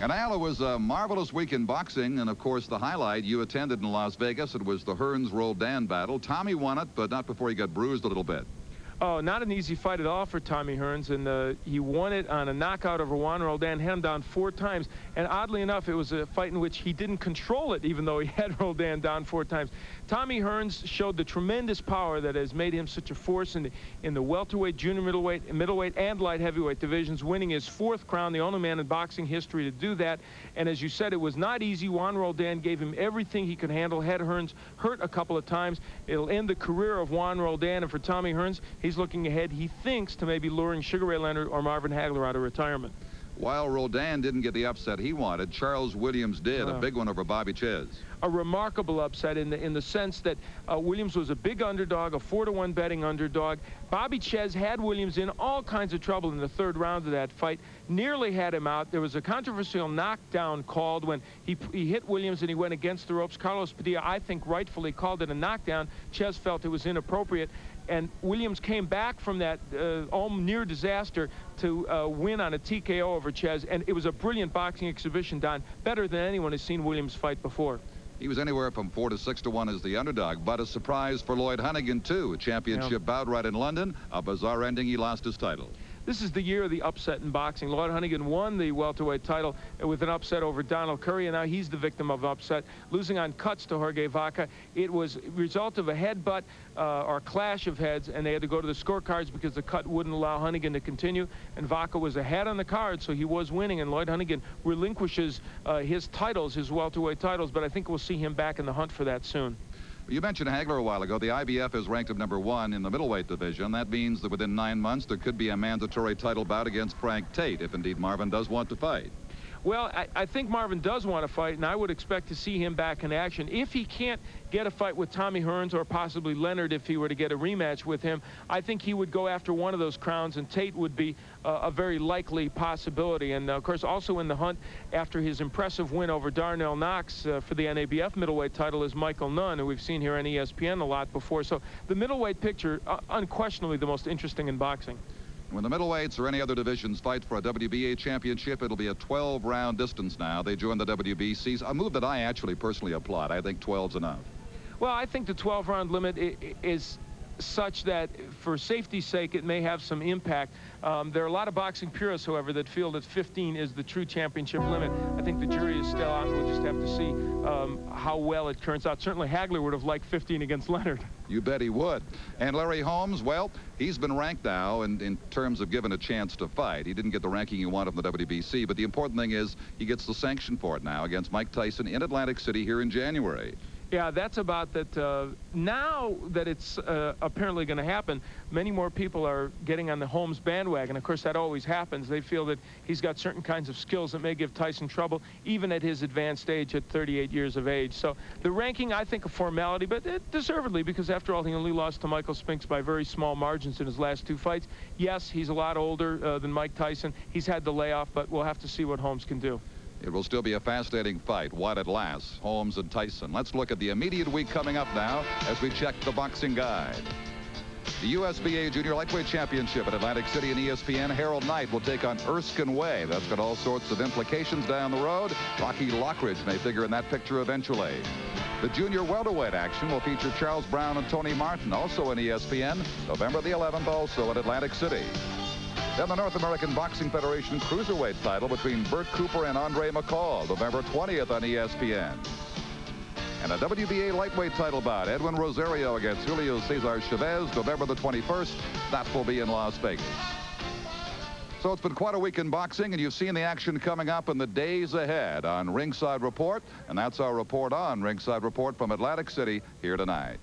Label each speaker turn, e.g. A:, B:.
A: And Al, it was a marvelous week in boxing, and of course the highlight you attended in Las Vegas. It was the Hearns-Roldan battle. Tommy won it, but not before he got bruised a little bit.
B: Oh, not an easy fight at all for Tommy Hearns, and he won it on a knockout over Juan Roldan, had him down 4 times. And oddly enough, it was a fight in which he didn't control it, even though he had Roldan down 4 times. Tommy Hearns showed the tremendous power that has made him such a force in the welterweight, junior middleweight, and light heavyweight divisions, winning his 4th crown, the only man in boxing history to do that. And as you said, it was not easy. Juan Roldan gave him everything he could handle, had Hearns hurt a couple of times. It'll end the career of Juan Roldan, and for Tommy Hearns, he's looking ahead, he thinks, to maybe luring Sugar Ray Leonard or Marvin Hagler out of retirement.
A: While Roldan didn't get the upset he wanted, Charles Williams did, a big one over Bobby Ches.
B: A remarkable upset in the sense that Williams was a big underdog, a 4-to-1 betting underdog. Bobby Ches had Williams in all kinds of trouble in the 3rd round of that fight, nearly had him out. There was a controversial knockdown called when he hit Williams and he went against the ropes. Carlos Padilla, I think, rightfully called it a knockdown. Ches felt it was inappropriate. And Williams came back from that near disaster to win on a TKO over Ches. And it was a brilliant boxing exhibition, Don, better than anyone has seen Williams fight before.
A: He was anywhere from 4 to 6 to 1 as the underdog, but a surprise for Lloyd Hunnigan, too. A championship bout right in London. A bizarre ending, he lost his title.
B: This is the year of the upset in boxing. Lloyd Hunnigan won the welterweight title with an upset over Donald Curry, and now he's the victim of upset, losing on cuts to Jorge Vaca. It was a result of a headbutt or clash of heads, and they had to go to the scorecards because the cut wouldn't allow Hunnigan to continue, and Vaca was ahead on the card, so he was winning, and Lloyd Hunnigan relinquishes his titles, his welterweight titles, but I think we'll see him back in the hunt for that soon.
A: You mentioned Hagler a while ago. The IBF is ranked at #1 in the middleweight division. That means that within 9 months there could be a mandatory title bout against Frank Tate, if indeed Marvin does want to fight.
B: Well, I think Marvin does want to fight, and I would expect to see him back in action. If he can't get a fight with Tommy Hearns or possibly Leonard, if he were to get a rematch with him, I think he would go after one of those crowns, and Tate would be a very likely possibility. And, of course, also in the hunt after his impressive win over Darnell Knox for the NABF middleweight title is Michael Nunn, who we've seen here on ESPN a lot before. So the middleweight picture, unquestionably the most interesting in boxing.
A: When the middleweights or any other divisions fight for a WBA championship, it'll be a 12-round distance now. They join the WBCs, a move that I actually personally applaud. I think 12's enough.
B: Well, I think the 12-round limit is such that for safety's sake it may have some impact. There are a lot of boxing purists, however, that feel that 15 is the true championship limit. I think the jury is still out. We'll just have to see how well it turns out. Certainly Hagler would have liked 15 against Leonard.
A: You bet he would. And Larry Holmes, well, he's been ranked now in terms of given a chance to fight. He didn't get the ranking he wanted from the WBC, but the important thing is he gets the sanction for it now against Mike Tyson in Atlantic City here in January.
B: Yeah, that's about that. Now that it's apparently going to happen, many more people are getting on the Holmes bandwagon. Of course, that always happens. They feel that he's got certain kinds of skills that may give Tyson trouble, even at his advanced age at 38 years of age. So the ranking, I think, a formality, but deservedly, because after all, he only lost to Michael Spinks by very small margins in his last 2 fights. Yes, he's a lot older than Mike Tyson. He's had the layoff, but we'll have to see what Holmes can do.
A: It will still be a fascinating fight, while it lasts, Holmes and Tyson. Let's look at the immediate week coming up now as we check the boxing guide. The USBA Junior Lightweight Championship at Atlantic City and ESPN. Harold Knight will take on Erskine Way. That's got all sorts of implications down the road. Rocky Lockridge may figure in that picture eventually. The junior welterweight action will feature Charles Brown and Tony Martin, also on ESPN, November the 11th, also at Atlantic City. Then the North American Boxing Federation cruiserweight title between Bert Cooper and Andre McCall, November 20th on ESPN. And a WBA lightweight title bout, Edwin Rosario against Julio Cesar Chavez, November the 21st. That will be in Las Vegas. So it's been quite a week in boxing, and you've seen the action coming up in the days ahead on Ringside Report. And that's our report on Ringside Report from Atlantic City here tonight.